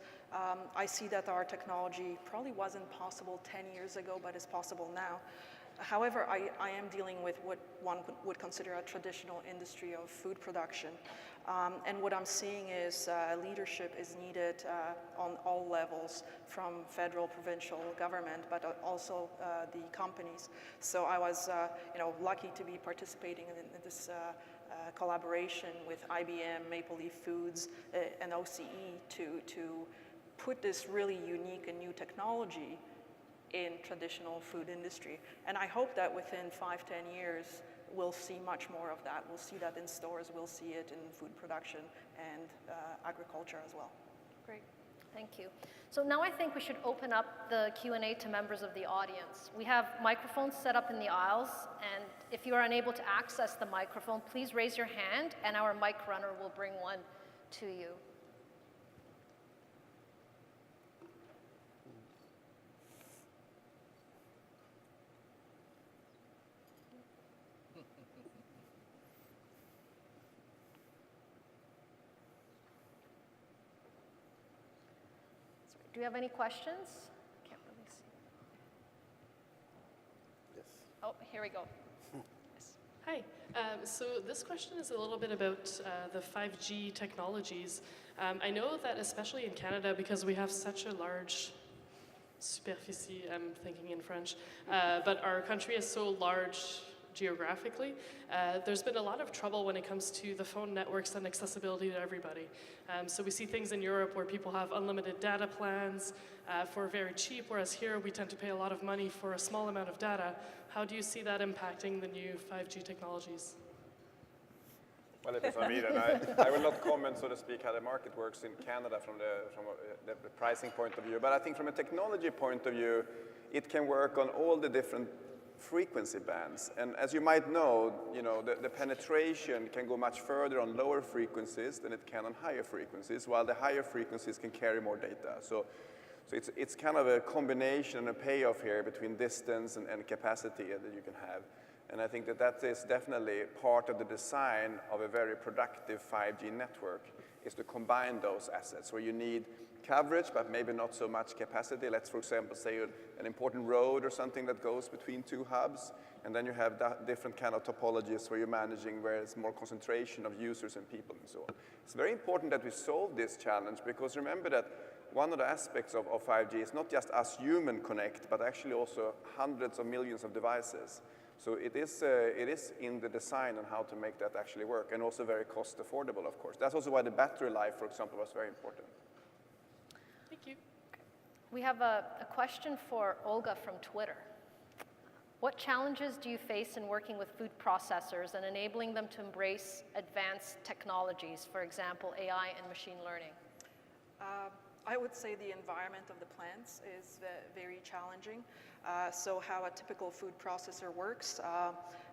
[SPEAKER 19] I see that our technology probably wasn't possible 10 years ago, but is possible now. However, I am dealing with what one would consider a traditional industry of food production. And what I'm seeing is leadership is needed on all levels, from federal, provincial government, but also the companies. So I was lucky to be participating in this collaboration with IBM, Maple Leaf Foods, and OCE to put this really unique and new technology in traditional food industry. And I hope that within 5-10 years, we'll see much more of that. We'll see that in stores, we'll see it in food production and agriculture as well.
[SPEAKER 2] Great, thank you. So now I think we should open up the Q&A to members of the audience. We have microphones set up in the aisles, and if you are unable to access the microphone, please raise your hand and our mic runner will bring one to you. Do you have any questions? Can't really see.
[SPEAKER 5] Yes.
[SPEAKER 2] Oh, here we go.
[SPEAKER 9] Hi. So this question is a little bit about the 5G technologies. I know that especially in Canada, because we have such a large superficie, I'm thinking in French, but our country is so large geographically, there's been a lot of trouble when it comes to the phone networks and accessibility to everybody. So we see things in Europe where people have unlimited data plans for very cheap, whereas here we tend to pay a lot of money for a small amount of data. How do you see that impacting the new 5G technologies?
[SPEAKER 3] Well, if it's on me, then I will not comment, so to speak, how the market works in Canada from the pricing point of view. But I think from a technology point of view, it can work on all the different frequency bands. And as you might know, the penetration can go much further on lower frequencies than it can on higher frequencies, while the higher frequencies can carry more data. So it's kind of a combination and a payoff here between distance and capacity that you can have. And I think that is definitely part of the design of a very productive 5G network, is to combine those assets where you need coverage, but maybe not so much capacity. Let's, for example, say an important road or something that goes between two hubs, and then you have different kind of topologies where you're managing where it's more concentration of users and people and so on. It's very important that we solve this challenge, because remember that one of the aspects of 5G is not just us human connect, but actually also hundreds of millions of devices. So it is in the design on how to make that actually work, and also very cost affordable, of course. That's also why the battery life, for example, was very important.
[SPEAKER 9] Thank you.
[SPEAKER 2] We have a question for Olga from Twitter. What challenges do you face in working with food processors and enabling them to embrace advanced technologies, for example, AI and machine learning?
[SPEAKER 19] I would say the environment of the plants is very challenging. So how a typical food processor works,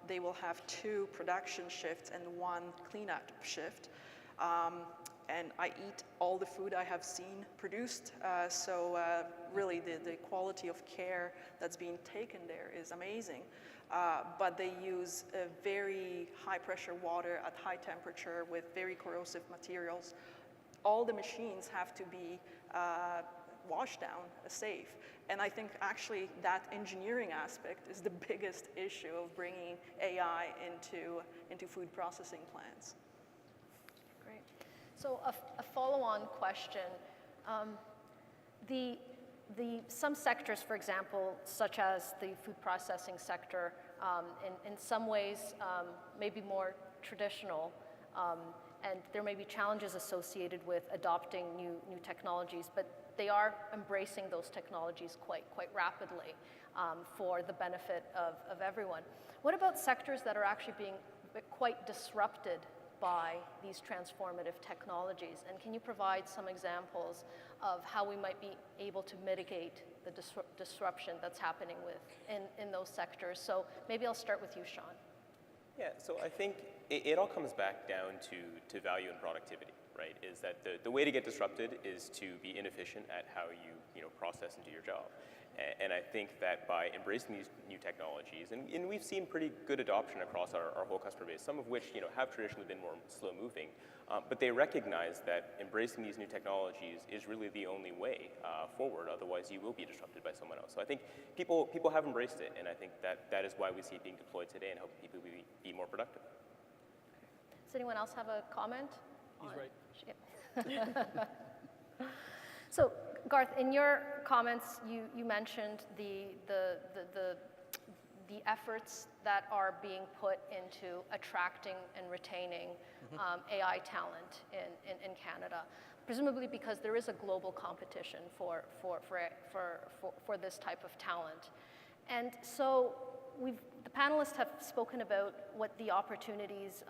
[SPEAKER 19] they will have 2 production shifts and 1 cleanup shift. And I eat all the food I have seen produced. So really the quality of care that's being taken there is amazing. But they use a very high pressure water at high temperature with very corrosive materials. All the machines have to be washed down safe. And I think actually that engineering aspect is the biggest issue of bringing AI into food processing plants.
[SPEAKER 2] Great. So a follow-on question. The some sectors, for example, such as the food processing sector, in some ways may be more traditional, and there may be challenges associated with adopting new technologies, but they are embracing those technologies quite rapidly for the benefit of everyone. What about sectors that are actually being quite disrupted by these transformative technologies? And can you provide some examples of how we might be able to mitigate the disruption that's happening in those sectors? So maybe I'll start with you, Shawn.
[SPEAKER 7] Yeah, so I think it all comes back down to value and productivity, right? Is that the way to get disrupted is to be inefficient at how you process and do your job. And I think that by embracing these new technologies, and we've seen pretty good adoption across our whole customer base, some of which have traditionally been more slow moving, but they recognize that embracing these new technologies is really the only way forward. Otherwise, you will be disrupted by someone else. So I think people have embraced it, and I think that is why we see it being deployed today and helping people be more productive.
[SPEAKER 2] Does anyone else have a comment?
[SPEAKER 6] He's right.
[SPEAKER 2] So, Garth, in your comments, you mentioned the efforts that are being put into attracting and retaining AI talent in Canada, presumably because there is a global competition for this type of talent. And so the panelists have spoken about what the opportunities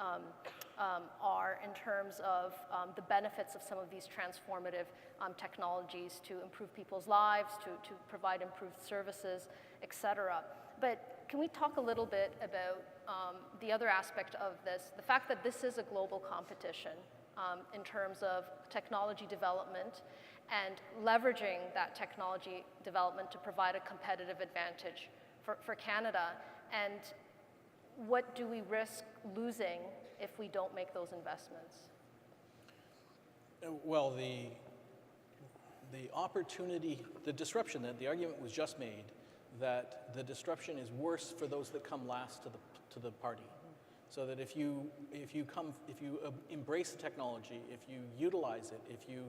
[SPEAKER 2] are in terms of the benefits of some of these transformative technologies to improve people's lives, to provide improved services, et cetera. But can we talk a little bit about the other aspect of this, the fact that this is a global competition in terms of technology development and leveraging that technology development to provide a competitive advantage for Canada, and what do we risk losing if we don't make those investments?
[SPEAKER 6] Well, the opportunity, the disruption, the argument was just made that the disruption is worse for those that come last to the party. So that if you embrace the technology, if you utilize it, if you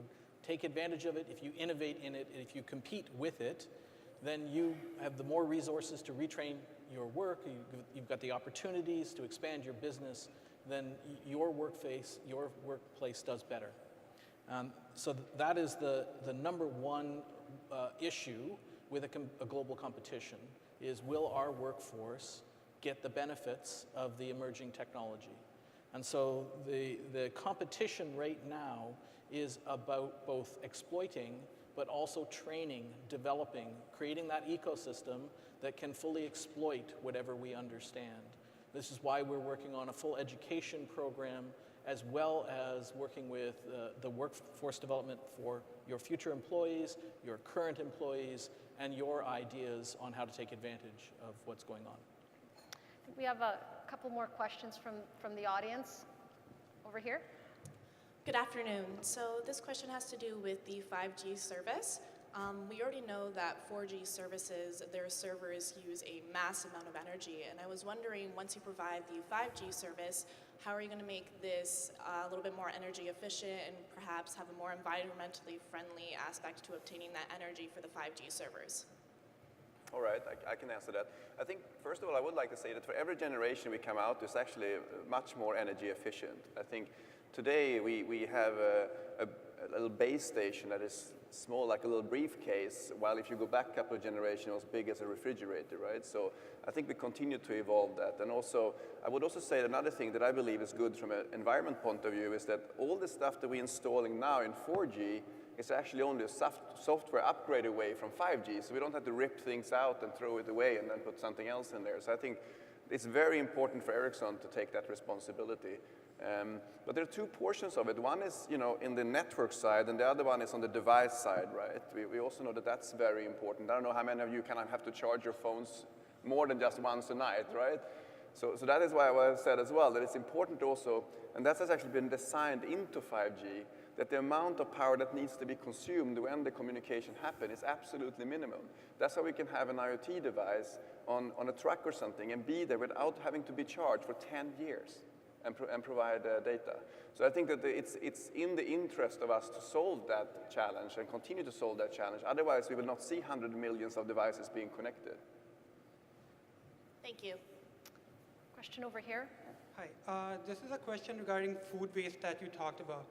[SPEAKER 6] take advantage of it, if you innovate in it, if you compete with it, then you have the more resources to retrain your work, you've got the opportunities to expand your business, then your workplace does better. So that is the number one issue with a global competition, is will our workforce get the benefits of the emerging technology? And so the competition right now is about both exploiting, but also training, developing, creating that ecosystem that can fully exploit whatever we understand. This is why we're working on a full education program, as well as working with the workforce development for your future employees, your current employees, and your ideas on how to take advantage of what's going on.
[SPEAKER 2] I think we have a couple more questions from the audience over here.
[SPEAKER 10] Good afternoon. So this question has to do with the 5G service. We already know that 4G services, their servers use a massive amount of energy, and I was wondering, once you provide the 5G service, how are you going to make this a little bit more energy efficient and perhaps have a more environmentally friendly aspect to obtaining that energy for the 5G servers?
[SPEAKER 3] All right, I can answer that. I think, first of all, I would like to say that for every generation we come out, it's actually much more energy efficient. I think today we have a little base station that is small, like a little briefcase, while if you go back a couple of generations, it was big as a refrigerator, right? So I think we continue to evolve that. And also, I would also say another thing that I believe is good from an environment point of view is that all the stuff that we're installing now in 4G is actually only a software upgrade away from 5G, so we don't have to rip things out and throw it away and then put something else in there. So I think it's very important for Ericsson to take that responsibility. But there are two portions of it. One is, in the network side, and the other one is on the device side, right? We also know that that's very important. I don't know how many of you kind of have to charge your phones more than just once a night, right? So that is why I said as well that it's important also, and that has actually been designed into 5G, that the amount of power that needs to be consumed when the communication happens is absolutely minimum. That's how we can have an IoT device on a truck or something and be there without having to be charged for 10 years. and provide data. So I think that it's in the interest of us to solve that challenge and continue to solve that challenge. Otherwise, we will not see hundreds of millions of devices being connected.
[SPEAKER 2] Thank you. Question over here.
[SPEAKER 11] Hi, this is a question regarding food waste that you talked about.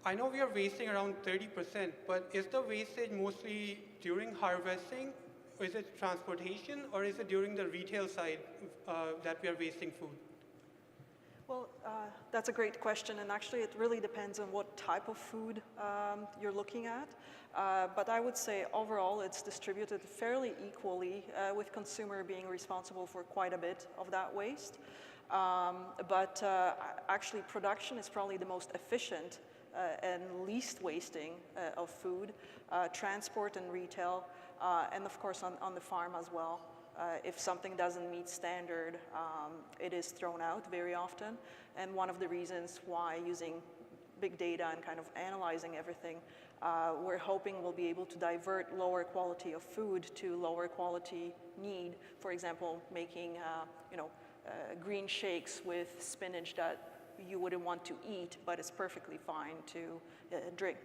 [SPEAKER 11] I know we are wasting around 30%, but is the wastage mostly during harvesting, or is it transportation, or is it during the retail side that we are wasting food?
[SPEAKER 19] Well, that's a great question, and actually it really depends on what type of food you're looking at. But I would say overall it's distributed fairly equally, with consumer being responsible for quite a bit of that waste. But actually production is probably the most efficient and least wasting of food, transport and retail, and of course on the farm as well. If something doesn't meet standard, it is thrown out very often. And one of the reasons why using big data and kind of analyzing everything, we're hoping we'll be able to divert lower quality of food to lower quality need. For example, making green shakes with spinach that you wouldn't want to eat, but it's perfectly fine to drink.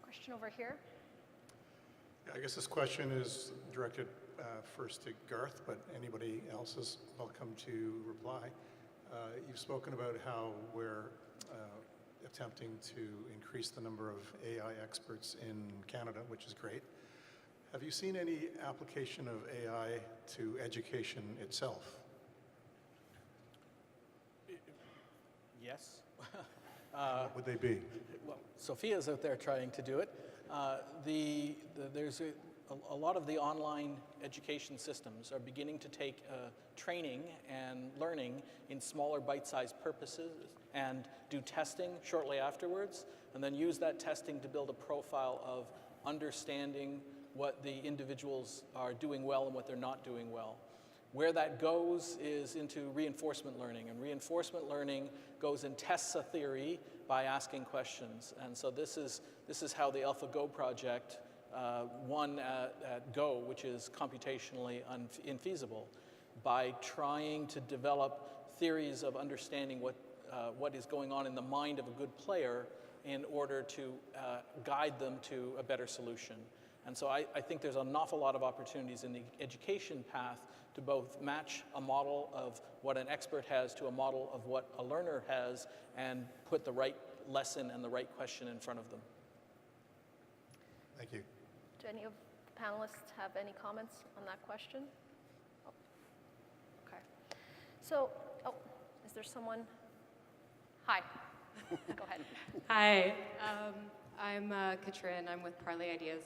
[SPEAKER 2] Question over here.
[SPEAKER 12] I guess this question is directed first to Garth, but anybody else is welcome to reply. You've spoken about how we're attempting to increase the number of AI experts in Canada, which is great. Have you seen any application of AI to education itself?
[SPEAKER 6] Yes.
[SPEAKER 12] What would they be?
[SPEAKER 6] Well, Sophia's out there trying to do it. There's a lot of the online education systems are beginning to take training and learning in smaller bite-sized purposes and do testing shortly afterwards, and then use that testing to build a profile of understanding what the individuals are doing well and what they're not doing well. Where that goes is into reinforcement learning, and reinforcement learning goes and tests a theory by asking questions. And so this is how the AlphaGo project won at Go, which is computationally infeasible, by trying to develop theories of understanding what is going on in the mind of a good player in order to guide them to a better solution. And so I think there's an awful lot of opportunities in the education path to both match a model of what an expert has to a model of what a learner has, and put the right lesson and the right question in front of them.
[SPEAKER 12] Thank you.
[SPEAKER 2] Do any of the panelists have any comments on that question? Oh. Okay. So, is there someone? Hi. Go ahead.
[SPEAKER 13] Hi. I'm Katrin. I'm with Parley Ideas.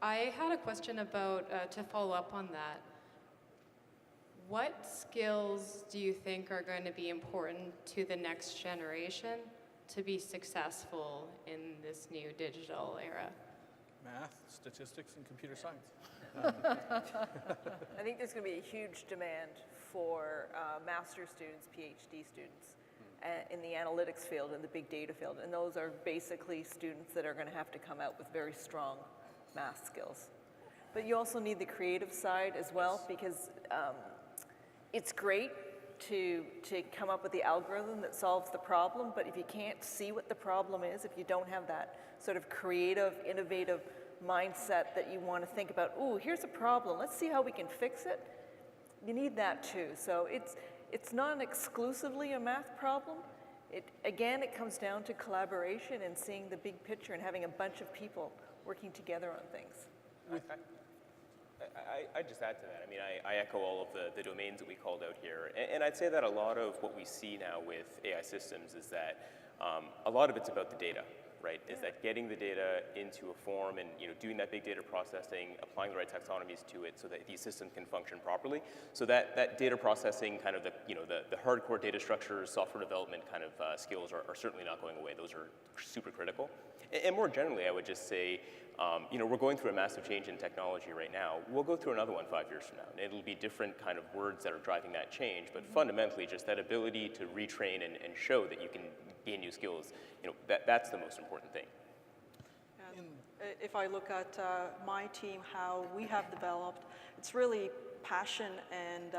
[SPEAKER 13] I had a question about, to follow up on that. What skills do you think are going to be important to the next generation to be successful in this new digital era?
[SPEAKER 6] Math, statistics, and computer science.
[SPEAKER 4] I think there's going to be a huge demand for master's students, PhD students in the analytics field and the big data field. And those are basically students that are going to have to come out with very strong math skills. But you also need the creative side as well, because it's great to come up with the algorithm that solves the problem, but if you can't see what the problem is, if you don't have that sort of creative, innovative mindset that you want to think about, ooh, here's a problem, let's see how we can fix it, you need that too. So it's not exclusively a math problem. Again, it comes down to collaboration and seeing the big picture and having a bunch of people working together on things.
[SPEAKER 7] I just add to that. I mean, I echo all of the domains that we called out here. And I'd say that a lot of what we see now with AI systems is that a lot of it's about the data, right? Is that getting the data into a form and doing that big data processing, applying the right taxonomies to it so that these systems can function properly. So that data processing, kind of the hardcore data structures, software development kind of skills are certainly not going away. Those are super critical. And more generally, I would just say, we're going through a massive change in technology right now. We'll go through another one 5 years from now. And it'll be different kind of words that are driving that change, but fundamentally just that ability to retrain and show that you can gain new skills, that's the most important thing.
[SPEAKER 19] And if I look at my team, how we have developed, it's really passion and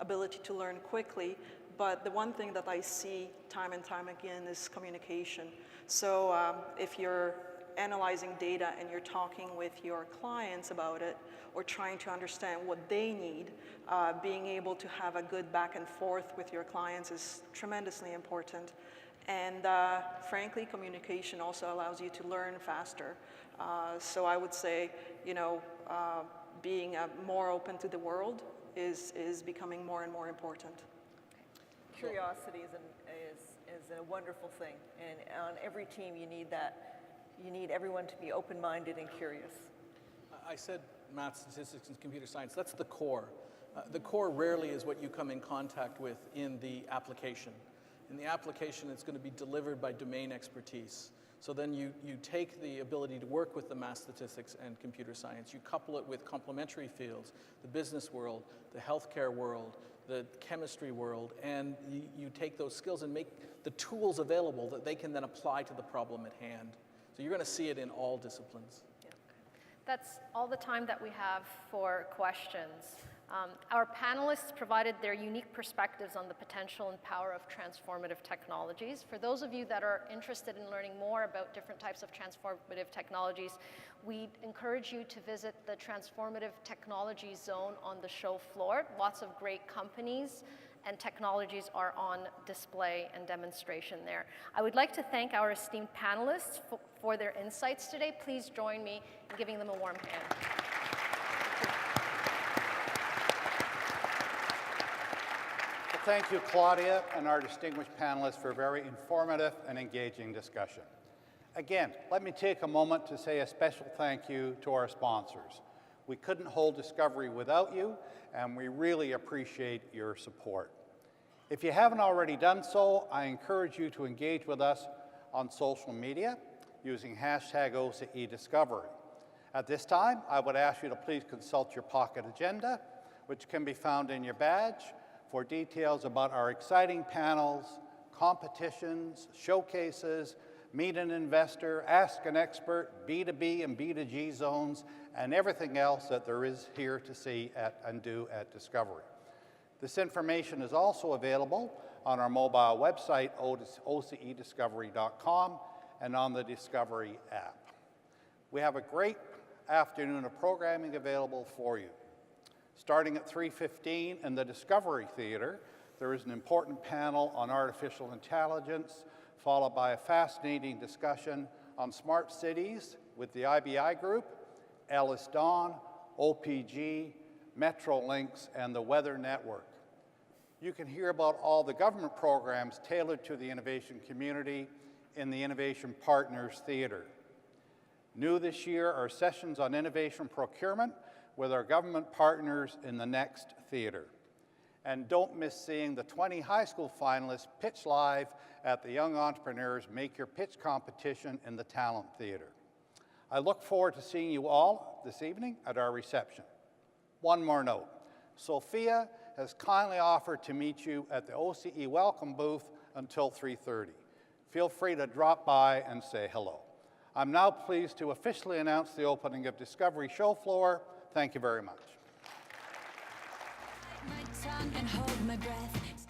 [SPEAKER 19] ability to learn quickly. But the one thing that I see time and time again is communication. So if you're analyzing data and you're talking with your clients about it or trying to understand what they need, being able to have a good back and forth with your clients is tremendously important. And frankly, communication also allows you to learn faster. So I would say, you know, being more open to the world is becoming more and more important.
[SPEAKER 4] Curiosity is a wonderful thing, and on every team you need that. You need everyone to be open-minded and curious.
[SPEAKER 6] I said math, statistics, and computer science. That's the core. The core rarely is what you come in contact with in the application. In the application, it's going to be delivered by domain expertise. So then you take the ability to work with the math, statistics, and computer science. You couple it with complementary fields, the business world, the healthcare world, the chemistry world, and you take those skills and make the tools available that they can then apply to the problem at hand. So you're going to see it in all disciplines.
[SPEAKER 2] That's all the time that we have for questions. Our panelists provided their unique perspectives on the potential and power of transformative technologies. For those of you that are interested in learning more about different types of transformative technologies, we encourage you to visit the Transformative Technologies zone on the show floor. Lots of great companies and technologies are on display and demonstration there. I would like to thank our esteemed panelists for their insights today. Please join me in giving them a warm hand.
[SPEAKER 1] Thank you, Claudia, and our distinguished panelists for a very informative and engaging discussion. Again, let me take a moment to say a special thank you to our sponsors. We couldn't hold Discovery without you, and we really appreciate your support. If you haven't already done so, I encourage you to engage with us on social media using hashtag OCEDiscovery. At this time, I would ask you to please consult your pocket agenda, which can be found in your badge, for details about our exciting panels, competitions, showcases, meet an investor, ask an expert, B2B and B2G zones, and everything else that there is here to see and do at Discovery. This information is also available on our mobile website, OCEDiscovery.com, and on the Discovery app. We have a great afternoon of programming available for you. Starting at 3:15 in the Discovery Theater, there is an important panel on artificial intelligence, followed by a fascinating discussion on smart cities with the IBI Group, Ellis Dawn, OPG, Metrolinx, and the Weather Network. You can hear about all the government programs tailored to the innovation community in the Innovation Partners Theater. New this year are sessions on innovation procurement with our government partners in the next theater. And don't miss seeing the 20 high school finalists pitch live at the Young Entrepreneurs Make Your Pitch competition in the Talent Theater. I look forward to seeing you all this evening at our reception. One more note. Sophia has kindly offered to meet you at the OCE Welcome booth until 3:30. Feel free to drop by and say hello. I'm now pleased to officially announce the opening of Discovery Show Floor. Thank you very much.
[SPEAKER 14] My tongue and hold my breath.